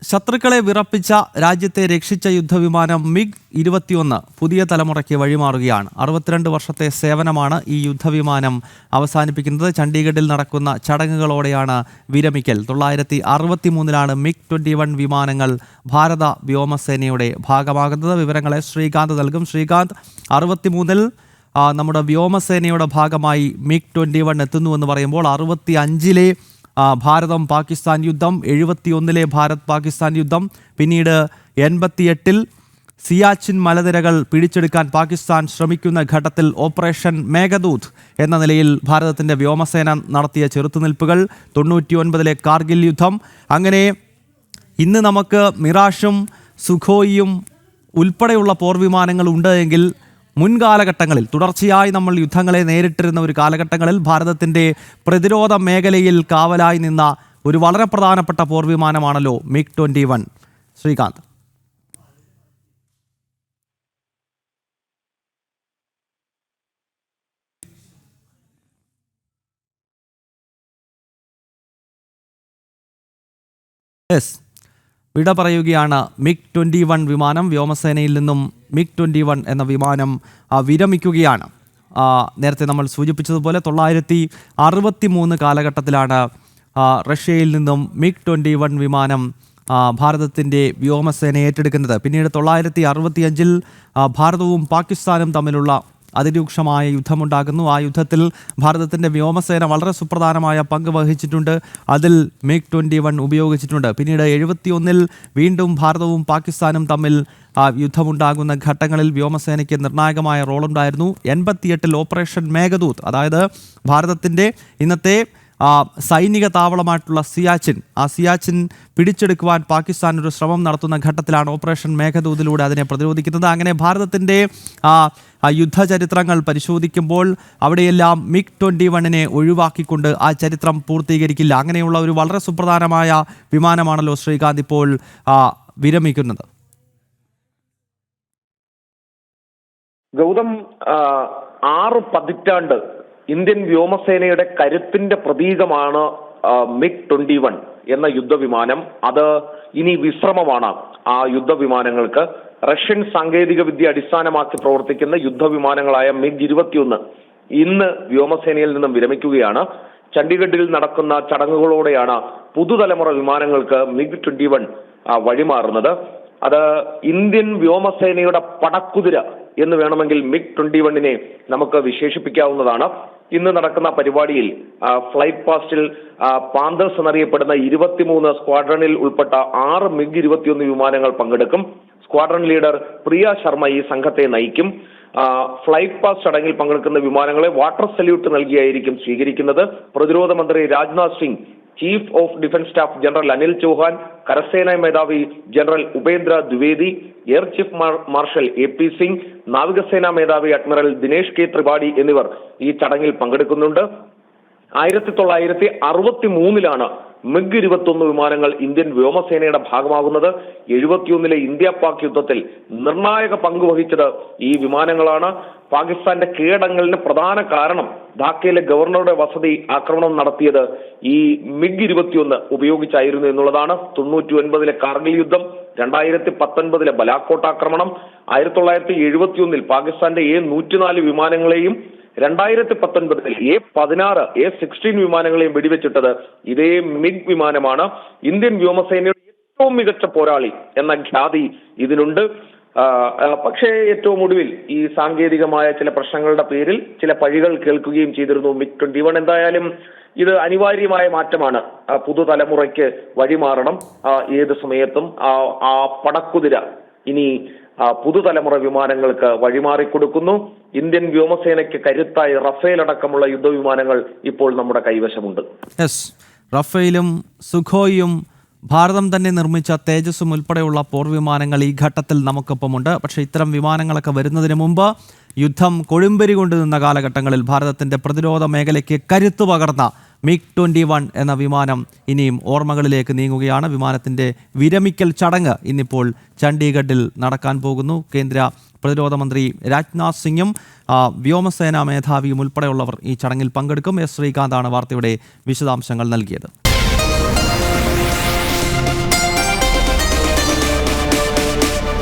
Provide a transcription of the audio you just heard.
ശത്രുക്കളെ വിറപ്പിച്ച രാജ്യത്തെ രക്ഷിച്ച യുദ്ധവിമാനം MiG-21 പുതിയ തലമുറയ്ക്ക് വഴിമാറുകയാണ്. 62 വർഷത്തെ സേവനമാണ് ഈ യുദ്ധവിമാനം അവസാനിപ്പിക്കുന്നത്. ചണ്ഡീഗഡിൽ നടക്കുന്ന ചടങ്ങുകളോടെയാണ് വിരമിക്കൽ. 1963 MiG-21 വിമാനങ്ങൾ ഭാരത വ്യോമസേനയുടെ ഭാഗമാകുന്നത്. വിവരങ്ങളെ ശ്രീകാന്ത് നൽകും. ശ്രീകാന്ത്, 63-ൽ നമ്മുടെ വ്യോമസേനയുടെ ഭാഗമായി MiG-21 എത്തുന്നുവെന്ന് പറയുമ്പോൾ 65-ലെ ഭാരതം പാകിസ്ഥാൻ യുദ്ധം, 71-ലെ ഭാരത് പാകിസ്ഥാൻ യുദ്ധം, പിന്നീട് 88-ൽ സിയാച്ചിൻ മലനിരകൾ പിടിച്ചെടുക്കാൻ പാകിസ്ഥാൻ ശ്രമിക്കുന്ന ഘട്ടത്തിൽ ഓപ്പറേഷൻ മേഘദൂത് എന്ന നിലയിൽ ഭാരതത്തിൻ്റെ വ്യോമസേന നടത്തിയ ചെറുത്തുനിൽപ്പുകൾ, 99-ലെ കാർഗിൽ യുദ്ധം. അങ്ങനെ ഇന്ന് നമുക്ക് മിറാഷും സുഖോയിയും ഉൾപ്പെടെയുള്ള പോർവിമാനങ്ങൾ ഉണ്ട് എങ്കിൽ മുൻകാലഘട്ടങ്ങളിൽ തുടർച്ചയായി നമ്മൾ യുദ്ധങ്ങളെ നേരിട്ടിരുന്ന ഒരു കാലഘട്ടങ്ങളിൽ ഭാരതത്തിൻ്റെ പ്രതിരോധ മേഖലയിൽ കാവലായി നിന്ന ഒരു വളരെ പ്രധാനപ്പെട്ട പോർവിമാനമാണല്ലോ MiG-21. ശ്രീകാന്ത്. വിട പറയുകയാണ് MiG-21 വിമാനം. വ്യോമസേനയിൽ നിന്നും MiG-21 എന്ന വിമാനം വിരമിക്കുകയാണ്. നേരത്തെ നമ്മൾ സൂചിപ്പിച്ചതുപോലെ 1963 കാലഘട്ടത്തിലാണ് റഷ്യയിൽ നിന്നും MiG-21 വിമാനം ഭാരതത്തിൻ്റെ വ്യോമസേന ഏറ്റെടുക്കുന്നത്. പിന്നീട് 1965-ൽ ഭാരതവും പാകിസ്ഥാനും തമ്മിലുള്ള അതിരൂക്ഷമായ യുദ്ധമുണ്ടാകുന്നു. ആ യുദ്ധത്തിൽ ഭാരതത്തിൻ്റെ വ്യോമസേന വളരെ സുപ്രധാനമായ പങ്ക് വഹിച്ചിട്ടുണ്ട്. അതിൽ MiG-21 ഉപയോഗിച്ചിട്ടുണ്ട്. പിന്നീട് 71-ൽ വീണ്ടും ഭാരതവും പാകിസ്ഥാനും തമ്മിൽ യുദ്ധമുണ്ടാകുന്ന ഘട്ടങ്ങളിൽ വ്യോമസേനയ്ക്ക് നിർണായകമായ റോളുണ്ടായിരുന്നു. 88-ൽ ഓപ്പറേഷൻ മേഘദൂത്, അതായത് ഭാരതത്തിൻ്റെ ഇന്നത്തെ സൈനിക താവളമായിട്ടുള്ള സിയാച്ചിൻ പിടിച്ചെടുക്കുവാൻ പാകിസ്ഥാൻ ഒരു ശ്രമം നടത്തുന്ന ഘട്ടത്തിലാണ് ഓപ്പറേഷൻ മേഘദൂതിലൂടെ അതിനെ പ്രതിരോധിക്കുന്നത്. അങ്ങനെ ഭാരതത്തിൻ്റെ യുദ്ധചരിത്രങ്ങൾ പരിശോധിക്കുമ്പോൾ അവിടെയെല്ലാം MiG-21 ഒഴിവാക്കിക്കൊണ്ട് ആ ചരിത്രം പൂർത്തീകരിക്കില്ല. അങ്ങനെയുള്ള ഒരു വളരെ സുപ്രധാനമായ വിമാനമാണല്ലോ ശ്രീകാന്ത് ഇപ്പോൾ വിരമിക്കുന്നത്. ഗൗതം, 6 പതിറ്റാണ്ട് ഇന്ത്യൻ വ്യോമസേനയുടെ കരുത്തിന്റെ പ്രതീകമാണ് MiG-21 എന്ന യുദ്ധവിമാനം. അത് ഇനി വിശ്രമമാണ് ആ യുദ്ധവിമാനങ്ങൾക്ക്. റഷ്യൻ സാങ്കേതിക വിദ്യ അടിസ്ഥാനമാക്കി പ്രവർത്തിക്കുന്ന യുദ്ധവിമാനങ്ങളായ MiG-21 ഇന്ന് വ്യോമസേനയിൽ നിന്നും വിരമിക്കുകയാണ്. ചണ്ഡീഗഡിൽ നടക്കുന്ന ചടങ്ങുകളോടെയാണ് പുതുതലമുറ വിമാനങ്ങൾക്ക് MiG-21 വഴിമാറുന്നത്. അത് ഇന്ത്യൻ വ്യോമസേനയുടെ പടക്കുതിര എന്ന് വേണമെങ്കിൽ MiG-21 നമുക്ക് വിശേഷിപ്പിക്കാവുന്നതാണ്. ഇന്ന് നടക്കുന്ന പരിപാടിയിൽ ഫ്ലൈറ്റ് പാസ്റ്റിൽ പാന്തേഴ്സ് എന്നറിയപ്പെടുന്ന 23 സ്ക്വാഡ്രണിൽ ഉൾപ്പെട്ട 6 MiG-21 വിമാനങ്ങൾ പങ്കെടുക്കും. സ്ക്വാഡ്രൺ ലീഡർ പ്രിയ ശർമ്മ ഈ സംഘത്തെ നയിക്കും. ഫ്ലൈറ്റ് പാസ് ചടങ്ങിൽ പങ്കെടുക്കുന്ന വിമാനങ്ങളെ വാട്ടർ സല്യൂട്ട് നൽകിയായിരിക്കും സ്വീകരിക്കുന്നത്. പ്രതിരോധ മന്ത്രി Rajnath Singh, chief of defence staff general Anil Chauhan, കരസേനാ മേധാവി general Upendra Dwivedi, air chief marshal AP Singh, നാവികസേനാ മേധാവി അഡ്മിറൽ ദിനേഷ് K ത്രിപാഠി എന്നിവർ ഈ ചടങ്ങിൽ പങ്കെടുക്കുന്നുണ്ട്. 1963-ലാണ് MiG-21 വിമാനങ്ങൾ ഇന്ത്യൻ വ്യോമസേനയുടെ ഭാഗമാകുന്നത്. 71-ലെ ഇന്ത്യ പാക് യുദ്ധത്തിൽ നിർണായക പങ്ക് വഹിച്ചത് ഈ വിമാനങ്ങളാണ്. പാകിസ്ഥാന്റെ കീഴടങ്ങലിന് പ്രധാന കാരണം ധാക്കയിലെ ഗവർണറുടെ വസതി ആക്രമണം നടത്തിയത് ഈ MiG-21 ഉപയോഗിച്ചായിരുന്നു എന്നുള്ളതാണ്. 99-ലെ കാർഗിൽ യുദ്ധം, 2019-ലെ ബലാക്കോട്ട് ആക്രമണം, 1971-ൽ പാകിസ്ഥാന്റെ A-104 വിമാനങ്ങളെയും 2019-ൽ A-16, A-16 വിമാനങ്ങളെയും വെടിവെച്ചിട്ടത് ഇതേ MiG വിമാനമാണ്. ഇന്ത്യൻ വ്യോമസേനയുടെ ഏറ്റവും മികച്ച പോരാളി എന്ന ഖ്യാതി ഇതിനുണ്ട്. പക്ഷേ ഏറ്റവും ഒടുവിൽ ഈ സാങ്കേതികമായ ചില പ്രശ്നങ്ങളുടെ പേരിൽ ചില പഴികൾ കേൾക്കുകയും ചെയ്തിരുന്നു MiG-21. എന്തായാലും ഇത് അനിവാര്യമായ മാറ്റമാണ്. പുതുതലമുറയ്ക്ക് വഴിമാറണം. ഏത് സമയത്തും ആ പടക്കുതിര ഇനി പുതുതലമുറ വിമാനങ്ങൾക്ക് വഴിമാറിക്കൊടുക്കുന്നു. ഇന്ത്യൻ വ്യോമസേനയ്ക്ക് കരുത്തായി റഫേൽ അടക്കമുള്ള യുദ്ധവിമാനങ്ങൾ ഇപ്പോൾ നമ്മുടെ കൈവശമുണ്ട്. റഫേലും സുഖോയും ഭാരതം തന്നെ നിർമ്മിച്ച തേജസ്സും ഉൾപ്പെടെയുള്ള പോർവിമാനങ്ങൾ ഈ ഘട്ടത്തിൽ നമുക്കൊപ്പമുണ്ട്. പക്ഷേ ഇത്തരം വിമാനങ്ങളൊക്കെ വരുന്നതിന് മുമ്പ് യുദ്ധം കൊഴുമ്പരി കൊണ്ട് നിന്ന കാലഘട്ടങ്ങളിൽ ഭാരതത്തിൻ്റെ പ്രതിരോധ മേഖലയ്ക്ക് കരുത്തു പകർന്ന MiG-21 എന്ന വിമാനം ഇനിയും ഓർമ്മകളിലേക്ക് നീങ്ങുകയാണ്. വിമാനത്തിൻ്റെ വിരമിക്കൽ ചടങ്ങ് ഇന്നിപ്പോൾ ചണ്ഡീഗഡിൽ നടക്കാൻ പോകുന്നു. കേന്ദ്ര പ്രതിരോധ മന്ത്രി രാജ്നാഥ് സിംഗും വ്യോമസേനാ മേധാവിയും ഉൾപ്പെടെയുള്ളവർ ഈ ചടങ്ങിൽ പങ്കെടുക്കും. ശ്രീകാന്താണ് വാർത്തയുടെ വിശദാംശങ്ങൾ നൽകിയത്.